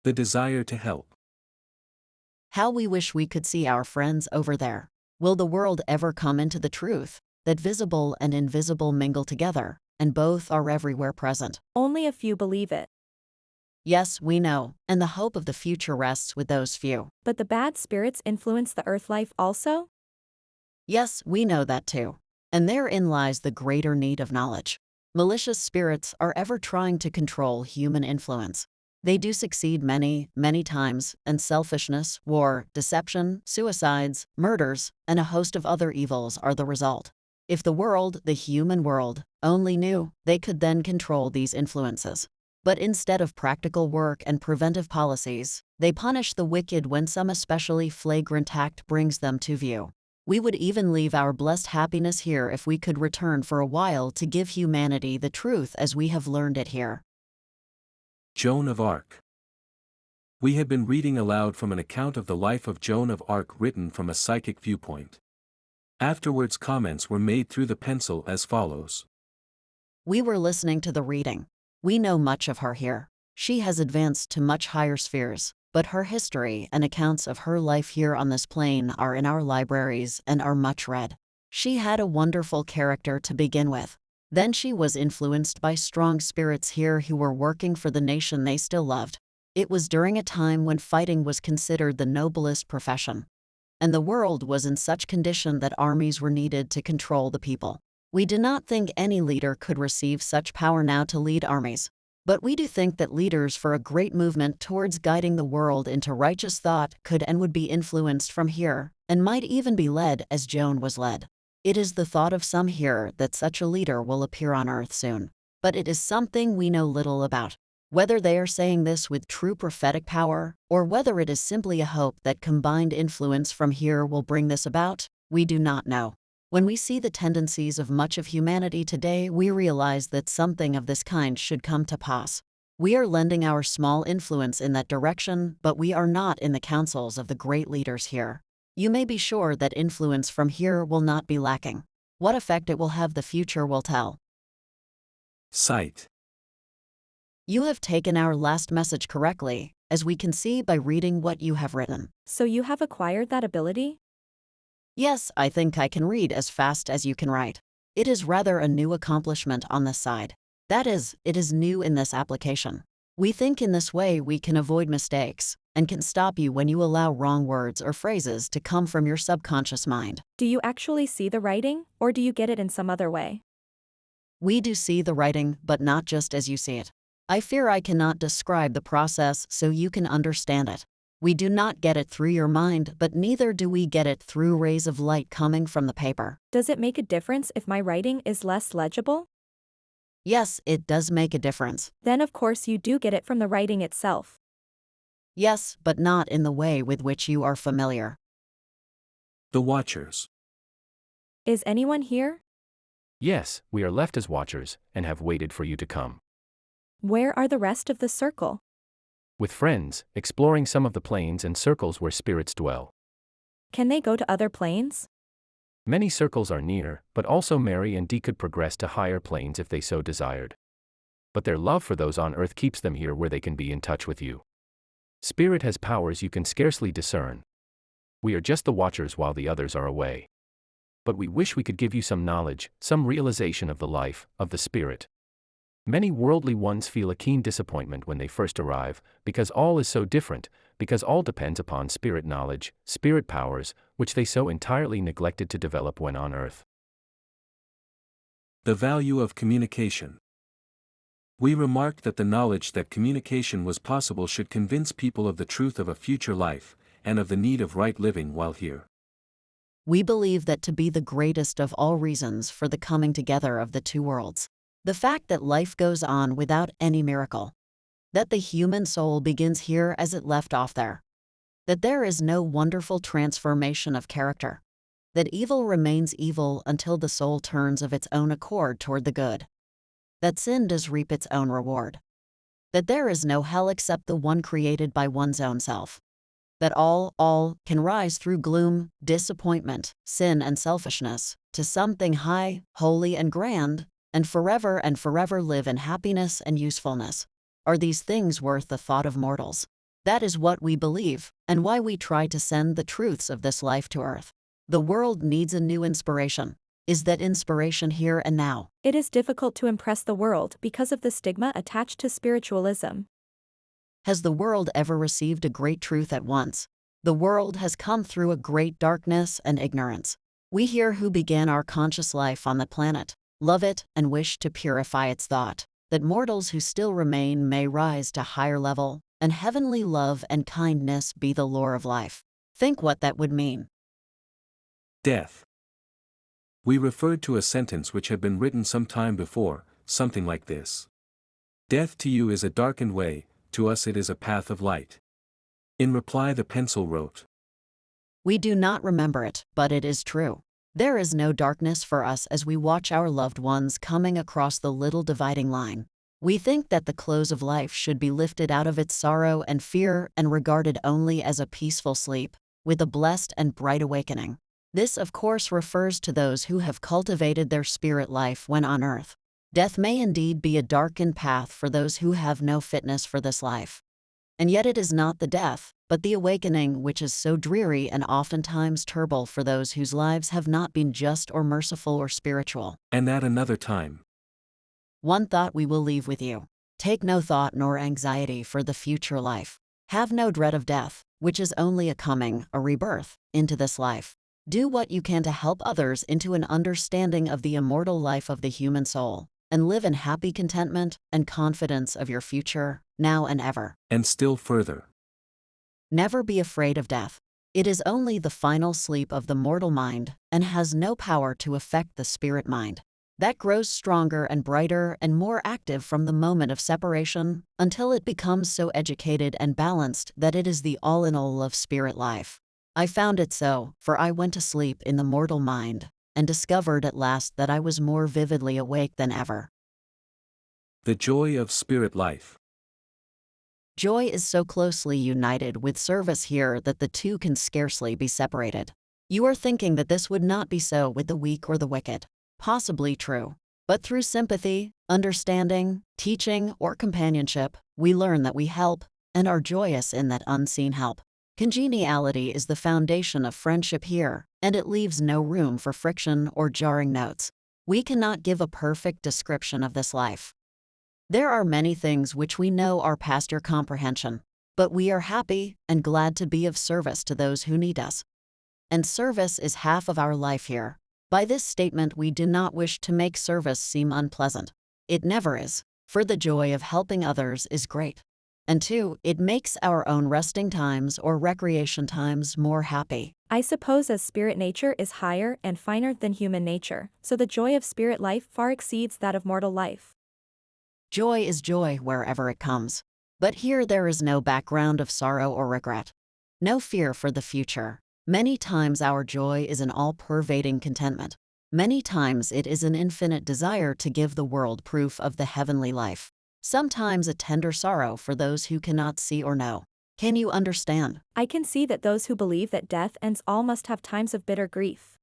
The desire to help. How we wish we could see our friends over there. Will the world ever come into the truth that visible and invisible mingle together, and both are everywhere present? Only a few believe it. Yes, we know, and the hope of the future rests with those few. But the bad spirits influence the earth life also? Yes, we know that too. And therein lies the greater need of knowledge. Malicious spirits are ever trying to control human influence. They do succeed many, many times, and selfishness, war, deception, suicides, murders, and a host of other evils are the result. If the world, the human world, only knew, they could then control these influences. But instead of practical work and preventive policies, they punish the wicked when some especially flagrant act brings them to view. We would even leave our blessed happiness here if we could return for a while to give humanity the truth as we have learned it here. Joan of Arc. We had been reading aloud from an account of the life of Joan of Arc written from a psychic viewpoint. Afterwards comments were made through the pencil as follows. We were listening to the reading. We know much of her here. She has advanced to much higher spheres, but her history and accounts of her life here on this plane are in our libraries and are much read. She had a wonderful character to begin with. Then she was influenced by strong spirits here who were working for the nation they still loved. It was during a time when fighting was considered the noblest profession. And the world was in such condition that armies were needed to control the people. We do not think any leader could receive such power now to lead armies. But we do think that leaders for a great movement towards guiding the world into righteous thought could and would be influenced from here, and might even be led as Joan was led. It is the thought of some here that such a leader will appear on earth soon. But it is something we know little about. Whether they are saying this with true prophetic power, or whether it is simply a hope that combined influence from here will bring this about, we do not know. When we see the tendencies of much of humanity today, we realize that something of this kind should come to pass. We are lending our small influence in that direction, but we are not in the councils of the great leaders here. You may be sure that influence from here will not be lacking. What effect it will have the future will tell. Sight. You have taken our last message correctly, as we can see by reading what you have written. So you have acquired that ability? Yes, I think I can read as fast as you can write. It is rather a new accomplishment on this side. That is, it is new in this application. We think in this way we can avoid mistakes, and can stop you when you allow wrong words or phrases to come from your subconscious mind. Do you actually see the writing, or do you get it in some other way? We do see the writing, but not just as you see it. I fear I cannot describe the process so you can understand it. We do not get it through your mind, but neither do we get it through rays of light coming from the paper. Does it make a difference if my writing is less legible? Yes, it does make a difference. Then of course you do get it from the writing itself. Yes, but not in the way with which you are familiar. The Watchers. Is anyone here? Yes, we are left as watchers, and have waited for you to come. Where are the rest of the circle? With friends, exploring some of the planes and circles where spirits dwell. Can they go to other planes? Many circles are near, but also Mary and Dee could progress to higher planes if they so desired. But their love for those on earth keeps them here where they can be in touch with you. Spirit has powers you can scarcely discern. We are just the watchers while the others are away. But we wish we could give you some knowledge, some realization of the life, of the spirit. Many worldly ones feel a keen disappointment when they first arrive, because all is so different, because all depends upon spirit knowledge, spirit powers, which they so entirely neglected to develop when on earth. The value of communication. We remarked that the knowledge that communication was possible should convince people of the truth of a future life, and of the need of right living while here. We believe that to be the greatest of all reasons for the coming together of the two worlds. The fact that life goes on without any miracle. That the human soul begins here as it left off there. That there is no wonderful transformation of character. That evil remains evil until the soul turns of its own accord toward the good. That sin does reap its own reward. That there is no hell except the one created by one's own self. That all can rise through gloom, disappointment, sin and selfishness, to something high, holy and grand, and forever live in happiness and usefulness. Are these things worth the thought of mortals? That is what we believe, and why we try to send the truths of this life to Earth. The world needs a new inspiration. Is that inspiration here and now? It is difficult to impress the world because of the stigma attached to spiritualism. Has the world ever received a great truth at once? The world has come through a great darkness and ignorance. We here who began our conscious life on the planet, love it and wish to purify its thought, that mortals who still remain may rise to higher level, and heavenly love and kindness be the lore of life. Think what that would mean. Death. We referred to a sentence which had been written some time before, something like this. Death to you is a darkened way, to us it is a path of light. In reply the pencil wrote. We do not remember it, but it is true. There is no darkness for us as we watch our loved ones coming across the little dividing line. We think that the close of life should be lifted out of its sorrow and fear and regarded only as a peaceful sleep, with a blessed and bright awakening. This of course refers to those who have cultivated their spirit life when on earth. Death may indeed be a darkened path for those who have no fitness for this life. And yet it is not the death, but the awakening which is so dreary and oftentimes terrible for those whose lives have not been just or merciful or spiritual. And at another time. One thought we will leave with you. Take no thought nor anxiety for the future life. Have no dread of death, which is only a coming, a rebirth, into this life. Do what you can to help others into an understanding of the immortal life of the human soul, and live in happy contentment and confidence of your future, now and ever. And still further. Never be afraid of death. It is only the final sleep of the mortal mind, and has no power to affect the spirit mind. That grows stronger and brighter and more active from the moment of separation, until it becomes so educated and balanced that it is the all-in-all of spirit life. I found it so, for I went to sleep in the mortal mind, and discovered at last that I was more vividly awake than ever. The joy of spirit life. Joy is so closely united with service here that the two can scarcely be separated. You are thinking that this would not be so with the weak or the wicked. Possibly true. But through sympathy, understanding, teaching, or companionship, we learn that we help, and are joyous in that unseen help. Congeniality is the foundation of friendship here, and it leaves no room for friction or jarring notes. We cannot give a perfect description of this life. There are many things which we know are past your comprehension, but we are happy and glad to be of service to those who need us. And service is half of our life here. By this statement we do not wish to make service seem unpleasant. It never is, for the joy of helping others is great. And two, it makes our own resting times or recreation times more happy. I suppose as spirit nature is higher and finer than human nature, so the joy of spirit life far exceeds that of mortal life. Joy is joy wherever it comes. But here there is no background of sorrow or regret. No fear for the future. Many times our joy is an all-pervading contentment. Many times it is an infinite desire to give the world proof of the heavenly life. Sometimes a tender sorrow for those who cannot see or know. Can you understand? I can see that those who believe that death ends all must have times of bitter grief.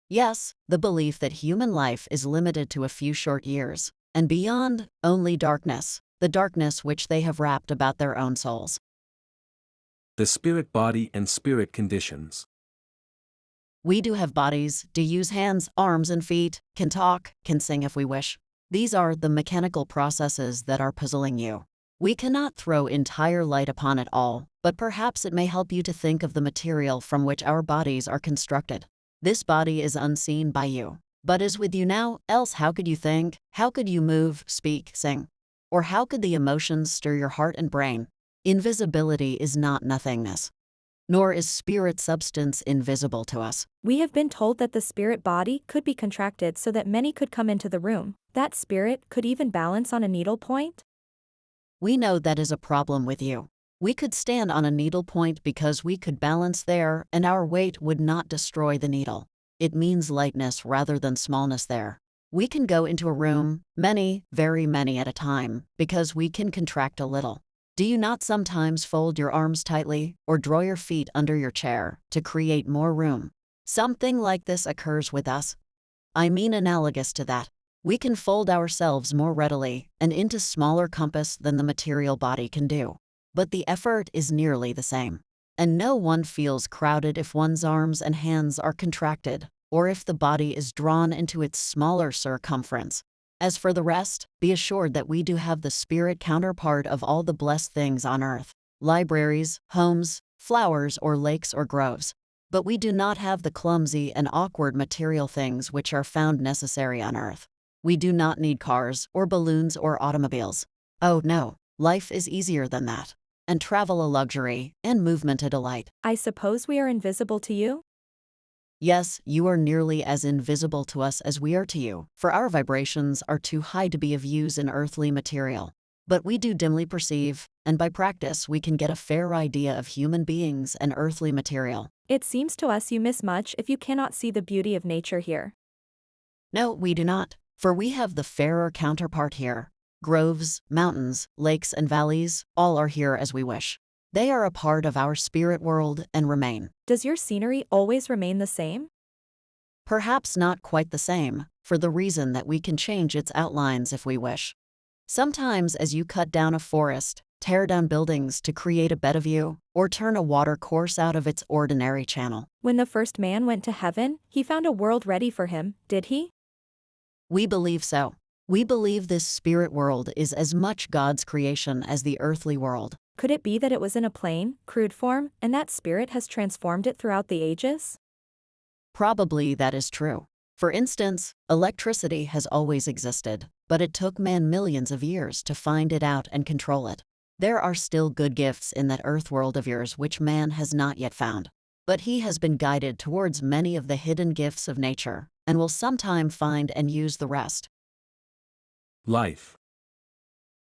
Yes, the belief that human life is limited to a few short years, and beyond, only darkness, the darkness which they have wrapped about their own souls. The spirit body and spirit conditions. We do have bodies, do use hands, arms and feet, can talk, can sing if we wish. These are the mechanical processes that are puzzling you. We cannot throw entire light upon it all, but perhaps it may help you to think of the material from which our bodies are constructed. This body is unseen by you, but is with you now, else how could you think, how could you move, speak, sing? Or how could the emotions stir your heart and brain? Invisibility is not nothingness. Nor is spirit substance invisible to us. We have been told that the spirit body could be contracted so that many could come into the room. That spirit could even balance on a needle point? We know that is a problem with you. We could stand on a needle point because we could balance there and our weight would not destroy the needle. It means lightness rather than smallness there. We can go into a room, many, very many at a time, because we can contract a little. Do you not sometimes fold your arms tightly, or draw your feet under your chair, to create more room? Something like this occurs with us. I mean analogous to that. We can fold ourselves more readily, and into smaller compass than the material body can do. but the effort is nearly the same. And no one feels crowded if one's arms and hands are contracted, or if the body is drawn into its smaller circumference. As for the rest, be assured that we do have the spirit counterpart of all the blessed things on earth: libraries, homes, flowers or lakes or groves. But we do not have the clumsy and awkward material things which are found necessary on earth. We do not need cars or balloons or automobiles. Oh no, life is easier than that. And travel a luxury, and movement a delight. I suppose we are invisible to you? Yes, you are nearly as invisible to us as we are to you, for our vibrations are too high to be of use in earthly material. But we do dimly perceive, and by practice we can get a fair idea of human beings and earthly material. It seems to us you miss much if you cannot see the beauty of nature here. No, we do not, for we have the fairer counterpart here. Groves, mountains, lakes and valleys, all are here as we wish. They are a part of our spirit world and remain. Does your scenery always remain the same? Perhaps not quite the same, for the reason that we can change its outlines if we wish. Sometimes as you cut down a forest, tear down buildings to create a better view, or turn a water course out of its ordinary channel. When the first man went to heaven, he found a world ready for him, did he? We believe so. We believe this spirit world is as much God's creation as the earthly world. Could it be that it was in a plain, crude form, and that spirit has transformed it throughout the ages? Probably that is true. For instance, electricity has always existed, but it took man millions of years to find it out and control it. There are still good gifts in that earth world of yours which man has not yet found. But he has been guided towards many of the hidden gifts of nature, and will sometime find and use the rest. Life.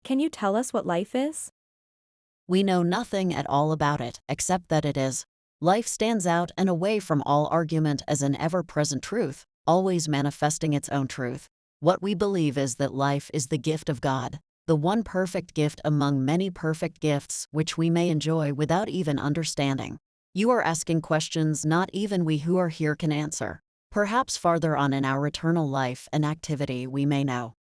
Can you tell us what life is? We know nothing at all about it, except that it is. Life stands out and away from all argument as an ever-present truth, always manifesting its own truth. What we believe is that life is the gift of God, the one perfect gift among many perfect gifts which we may enjoy without even understanding. You are asking questions not even we who are here can answer. Perhaps farther on in our eternal life and activity we may know.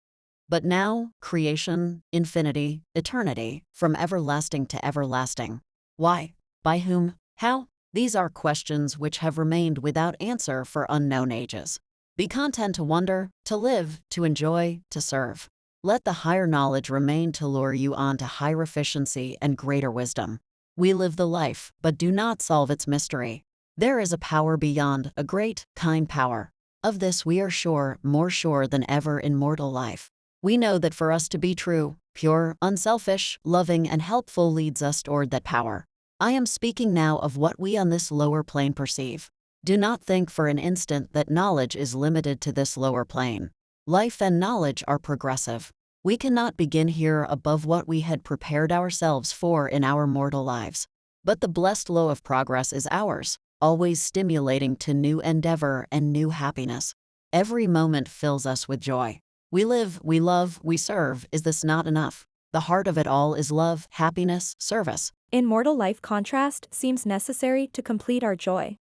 But now, creation, infinity, eternity, from everlasting to everlasting. Why? By whom? How? These are questions which have remained without answer for unknown ages. Be content to wonder, to live, to enjoy, to serve. Let the higher knowledge remain to lure you on to higher efficiency and greater wisdom. We live the life, but do not solve its mystery. There is a power beyond, a great, kind power. Of this we are sure, more sure than ever in mortal life. We know that for us to be true, pure, unselfish, loving and helpful leads us toward that power. I am speaking now of what we on this lower plane perceive. Do not think for an instant that knowledge is limited to this lower plane. Life and knowledge are progressive. We cannot begin here above what we had prepared ourselves for in our mortal lives. But the blessed law of progress is ours, always stimulating to new endeavor and new happiness. Every moment fills us with joy. We live, we love, we serve. Is this not enough? The heart of it all is love, happiness, service. In mortal life, contrast seems necessary to complete our joy.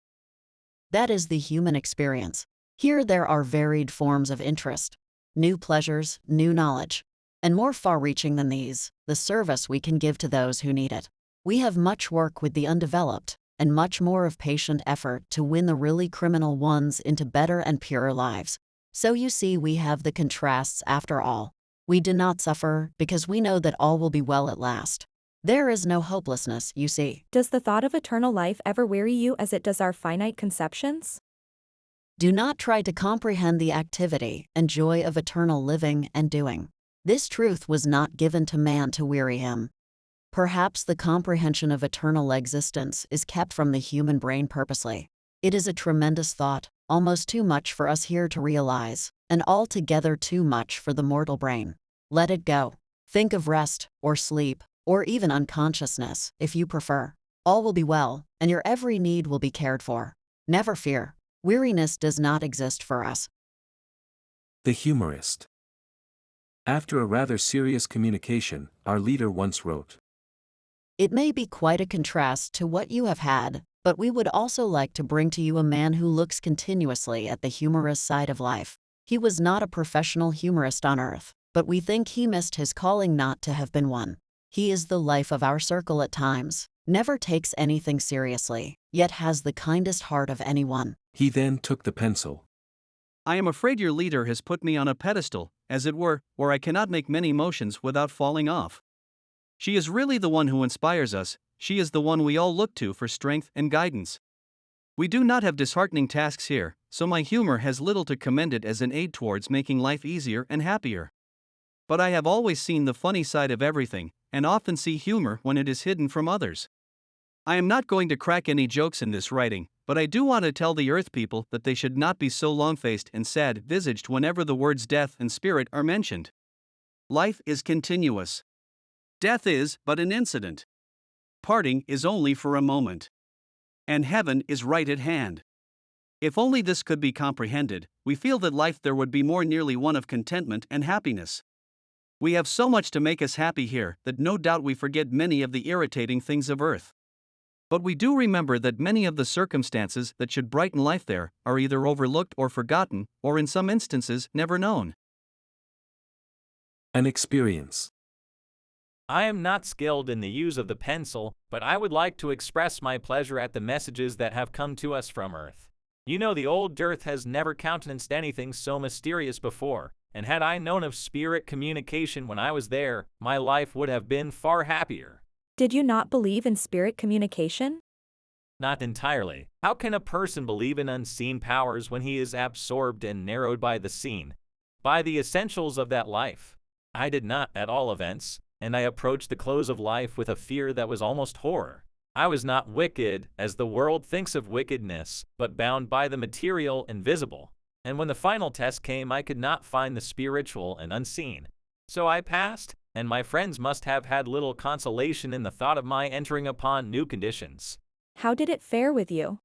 That is the human experience. Here there are varied forms of interest, new pleasures, new knowledge. And more far-reaching than these, the service we can give to those who need it. We have much work with the undeveloped, and much more of patient effort to win the really criminal ones into better and purer lives. So you see we have the contrasts after all. We do not suffer because we know that all will be well at last. There is no hopelessness, you see. Does the thought of eternal life ever weary you as it does our finite conceptions? Do not try to comprehend the activity and joy of eternal living and doing. This truth was not given to man to weary him. Perhaps the comprehension of eternal existence is kept from the human brain purposely. It is a tremendous thought, almost too much for us here to realize, and altogether too much for the mortal brain. Let it go. Think of rest, or sleep, or even unconsciousness, if you prefer. All will be well, and your every need will be cared for. Never fear. Weariness does not exist for us. The Humorist. After a rather serious communication, our leader once wrote, It may be quite a contrast to what you have had, but we would also like to bring to you a man who looks continuously at the humorous side of life. He was not a professional humorist on earth, but we think he missed his calling not to have been one. He is the life of our circle at times, never takes anything seriously, yet has the kindest heart of anyone. He then took the pencil. I am afraid your leader has put me on a pedestal, as it were, where I cannot make many motions without falling off. She is really the one who inspires us, she is the one we all look to for strength and guidance. We do not have disheartening tasks here, so my humor has little to commend it as an aid towards making life easier and happier. But I have always seen the funny side of everything, and often see humor when it is hidden from others. I am not going to crack any jokes in this writing, but I do want to tell the Earth people that they should not be so long-faced and sad-visaged whenever the words death and spirit are mentioned. Life is continuous. Death is but an incident. Parting is only for a moment. And heaven is right at hand. If only this could be comprehended, we feel that life there would be more nearly one of contentment and happiness. We have so much to make us happy here that no doubt we forget many of the irritating things of earth. But we do remember that many of the circumstances that should brighten life there are either overlooked or forgotten, or in some instances never known. An experience. I am not skilled in the use of the pencil, but I would like to express my pleasure at the messages that have come to us from Earth. You know, the old Earth has never countenanced anything so mysterious before, and had I known of spirit communication when I was there, my life would have been far happier. Did you not believe in spirit communication? Not entirely. How can a person believe in unseen powers when he is absorbed and narrowed by the seen, by the essentials of that life? I did not, at all events, and I approached the close of life with a fear that was almost horror. I was not wicked, as the world thinks of wickedness, but bound by the material and visible. And when the final test came, I could not find the spiritual and unseen. So I passed, and my friends must have had little consolation in the thought of my entering upon new conditions. How did it fare with you?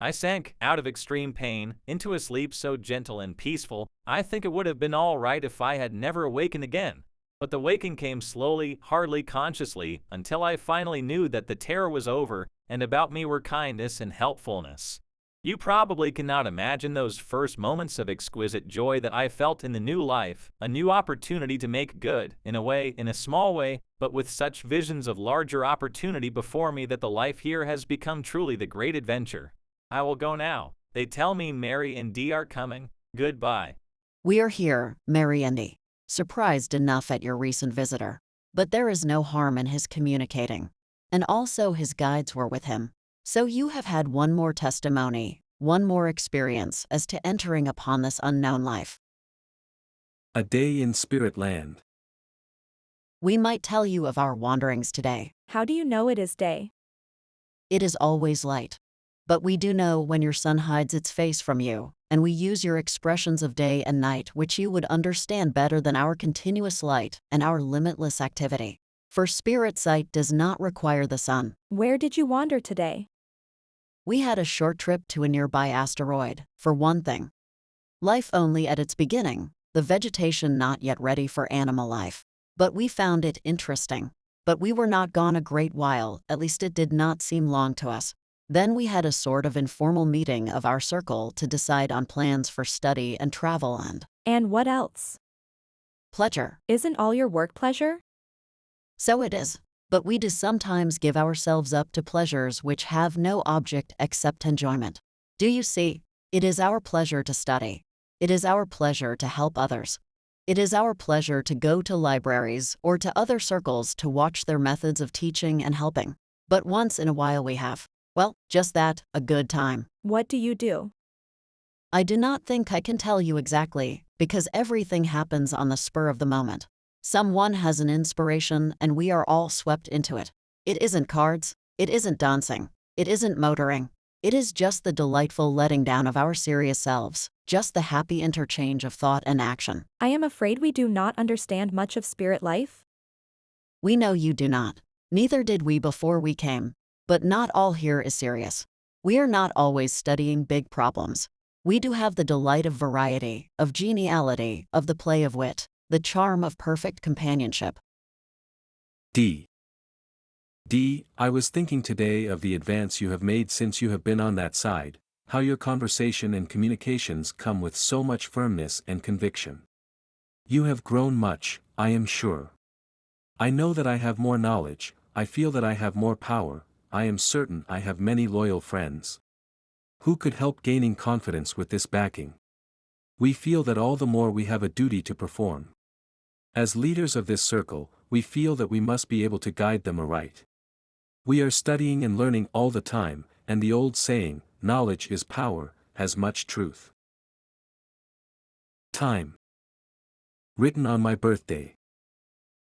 I sank, out of extreme pain, into a sleep so gentle and peaceful, I think it would have been all right if I had never awakened again. But the waking came slowly, hardly consciously, until I finally knew that the terror was over, and about me were kindness and helpfulness. You probably cannot imagine those first moments of exquisite joy that I felt in the new life, a new opportunity to make good, in a way, in a small way, but with such visions of larger opportunity before me that the life here has become truly the great adventure. I will go now. They tell me Mary and Dee are coming. Goodbye. We are here, Mary and Dee. Surprised enough at your recent visitor. But there is no harm in his communicating. And also his guides were with him. So you have had one more testimony, one more experience as to entering upon this unknown life. A day in spirit land. We might tell you of our wanderings today. How do you know it is day? It is always light. But we do know when your sun hides its face from you, and we use your expressions of day and night which you would understand better than our continuous light and our limitless activity. For spirit sight does not require the sun. Where did you wander today? We had a short trip to a nearby asteroid, for one thing. Life only at its beginning, the vegetation not yet ready for animal life. But we found it interesting. But we were not gone a great while, at least it did not seem long to us. Then we had a sort of informal meeting of our circle to decide on plans for study and travel And what else? pleasure. Isn't all your work pleasure? So it is. But we do sometimes give ourselves up to pleasures which have no object except enjoyment. Do you see? It is our pleasure to study. It is our pleasure to help others. It is our pleasure to go to libraries or to other circles to watch their methods of teaching and helping. But once in a while we have, well, just that, a good time. What do you do? I do not think I can tell you exactly, because everything happens on the spur of the moment. Someone has an inspiration and we are all swept into it. It isn't cards, it isn't dancing, it isn't motoring. It is just the delightful letting down of our serious selves, just the happy interchange of thought and action. I am afraid we do not understand much of spirit life. We know you do not. Neither did we before we came. But not all here is serious. We are not always studying big problems. We do have the delight of variety, of geniality, of the play of wit, the charm of perfect companionship. D. I was thinking today of the advance you have made since you have been on that side, how your conversation and communications come with so much firmness and conviction. You have grown much, I am sure. I know that I have more knowledge, I feel that I have more power, I am certain I have many loyal friends. Who could help gaining confidence with this backing? We feel that all the more we have a duty to perform. As leaders of this circle, we feel that we must be able to guide them aright. We are studying and learning all the time, and the old saying, knowledge is power, has much truth. Time. Written on my birthday.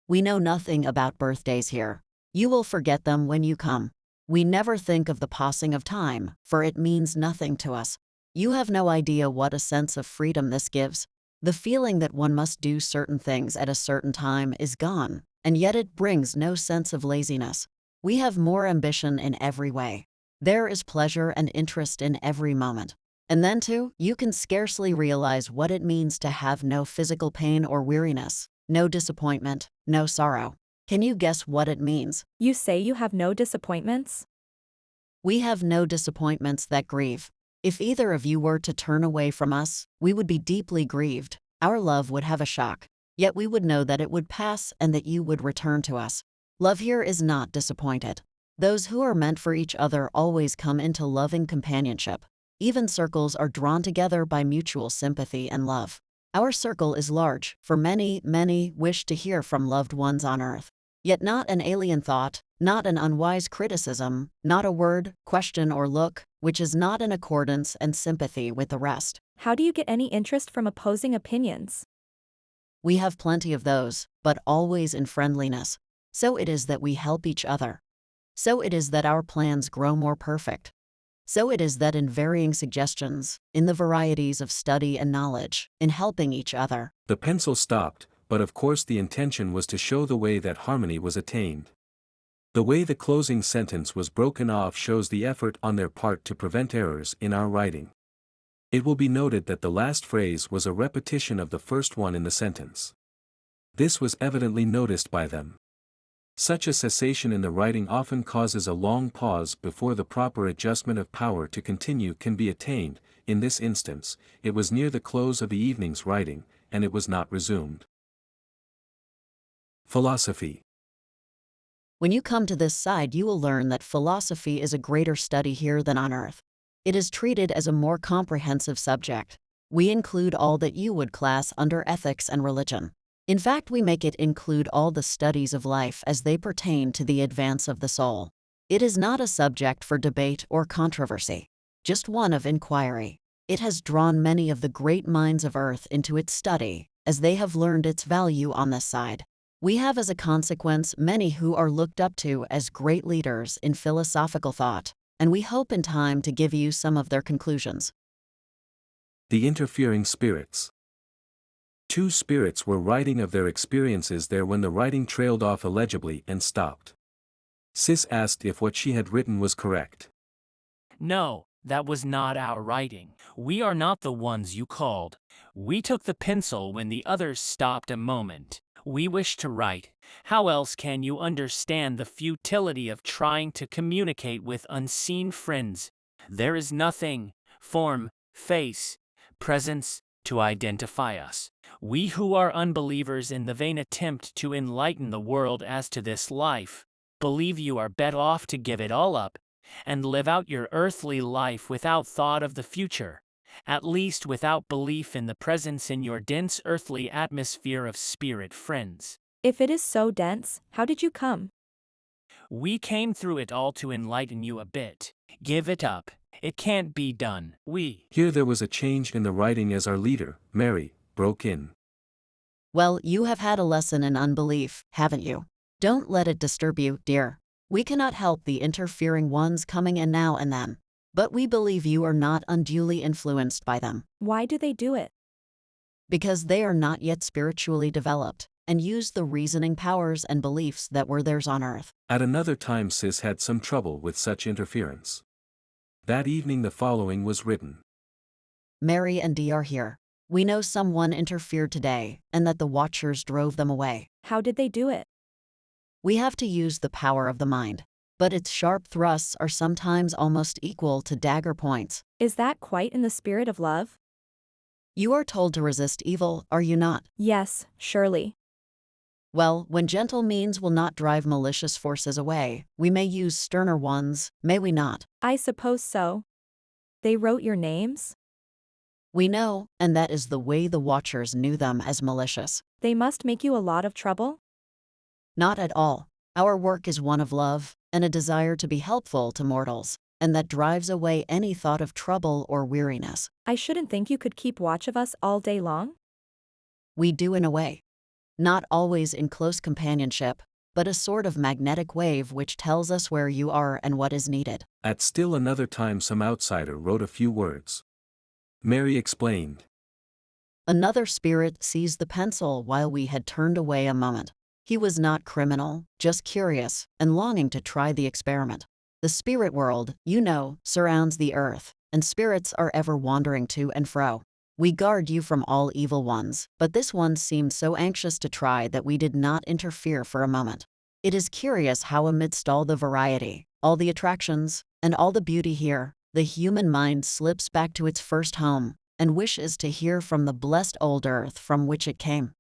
We know nothing about birthdays here. You will forget them when you come. We never think of the passing of time, for it means nothing to us. You have no idea what a sense of freedom this gives. The feeling that one must do certain things at a certain time is gone, and yet it brings no sense of laziness. We have more ambition in every way. There is pleasure and interest in every moment. And then too, you can scarcely realize what it means to have no physical pain or weariness, no disappointment, no sorrow. Can you guess what it means? You say you have no disappointments? We have no disappointments that grieve. If either of you were to turn away from us, we would be deeply grieved. Our love would have a shock. Yet we would know that it would pass and that you would return to us. Love here is not disappointed. Those who are meant for each other always come into loving companionship. Even circles are drawn together by mutual sympathy and love. Our circle is large, for many, many wish to hear from loved ones on earth. Yet not an alien thought, not an unwise criticism, not a word, question or look, which is not in accordance and sympathy with the rest. How do you get any interest from opposing opinions? We have plenty of those, but always in friendliness. So it is that we help each other. So it is that our plans grow more perfect. So it is that in varying suggestions, in the varieties of study and knowledge, in helping each other. The pencil stopped, but of course the intention was to show the way that harmony was attained. The way the closing sentence was broken off shows the effort on their part to prevent errors in our writing. It will be noted that the last phrase was a repetition of the first one in the sentence. This was evidently noticed by them. Such a cessation in the writing often causes a long pause before the proper adjustment of power to continue can be attained. In this instance, it was near the close of the evening's writing, and it was not resumed. Philosophy. When you come to this side, you will learn that philosophy is a greater study here than on earth. It is treated as a more comprehensive subject. We include all that you would class under ethics and religion. In fact, we make it include all the studies of life as they pertain to the advance of the soul. It is not a subject for debate or controversy, just one of inquiry. It has drawn many of the great minds of earth into its study, as they have learned its value on this side. We have as a consequence many who are looked up to as great leaders in philosophical thought, and we hope in time to give you some of their conclusions. The interfering spirits. Two spirits were writing of their experiences there when the writing trailed off illegibly and stopped. Sis asked if what she had written was correct. No, that was not our writing. We are not the ones you called. We took the pencil when the others stopped a moment. We wish to write. How else can you understand the futility of trying to communicate with unseen friends? There is nothing, form, face, presence, to identify us. We who are unbelievers in the vain attempt to enlighten the world as to this life, believe you are better off to give it all up, and live out your earthly life without thought of the future, at least without belief in the presence in your dense earthly atmosphere of spirit friends. If it is so dense, how did you come? We came through it all to enlighten you a bit. Give it up. It can't be done. Here there was a change in the writing as our leader, Mary, broke in. Well, you have had a lesson in unbelief, haven't you? Don't let it disturb you, dear. We cannot help the interfering ones coming in now and then, but we believe you are not unduly influenced by them. Why do they do it? Because they are not yet spiritually developed, and use the reasoning powers and beliefs that were theirs on earth. At another time Sis had some trouble with such interference. That evening the following was written. Mary and Dee are here. We know someone interfered today, and that the watchers drove them away. How did they do it? We have to use the power of the mind, but its sharp thrusts are sometimes almost equal to dagger points. Is that quite in the spirit of love? You are told to resist evil, are you not? Yes, surely. Well, when gentle means will not drive malicious forces away, we may use sterner ones, may we not? I suppose so. They wrote your names? We know, and that is the way the Watchers knew them as malicious. They must make you a lot of trouble? Not at all. Our work is one of love, and a desire to be helpful to mortals, and that drives away any thought of trouble or weariness. I shouldn't think you could keep watch of us all day long? We do in a way. Not always in close companionship, but a sort of magnetic wave which tells us where you are and what is needed. At still another time some outsider wrote a few words. Mary explained. Another spirit seized the pencil while we had turned away a moment. He was not criminal, just curious, and longing to try the experiment. The spirit world, you know, surrounds the earth, and spirits are ever wandering to and fro. We guard you from all evil ones, but this one seemed so anxious to try that we did not interfere for a moment. It is curious how amidst all the variety, all the attractions, and all the beauty here, the human mind slips back to its first home, and wishes to hear from the blessed old earth from which it came.